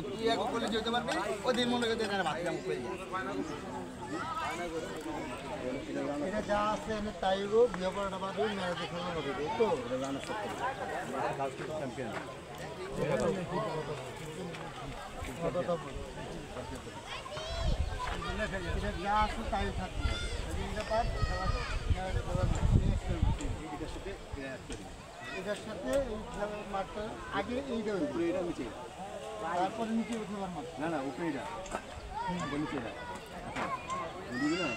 তুই এক করলে যেতে পারবি ওদের মনে করতে ভাবছিলাম এটা যা আছে তাই বিয়ে করাটা বাদে মেয়েরা দেখানো হবে তো চ্যাম্পিয়ন যা আছে তাই থাকবে এটার সাথে এই খেলার মাঠটা আগে এইটা উপরে এটা নিচে তারপরে নিচে উঠে মাঠ না উপরে এটা নিচে এটা দিবি না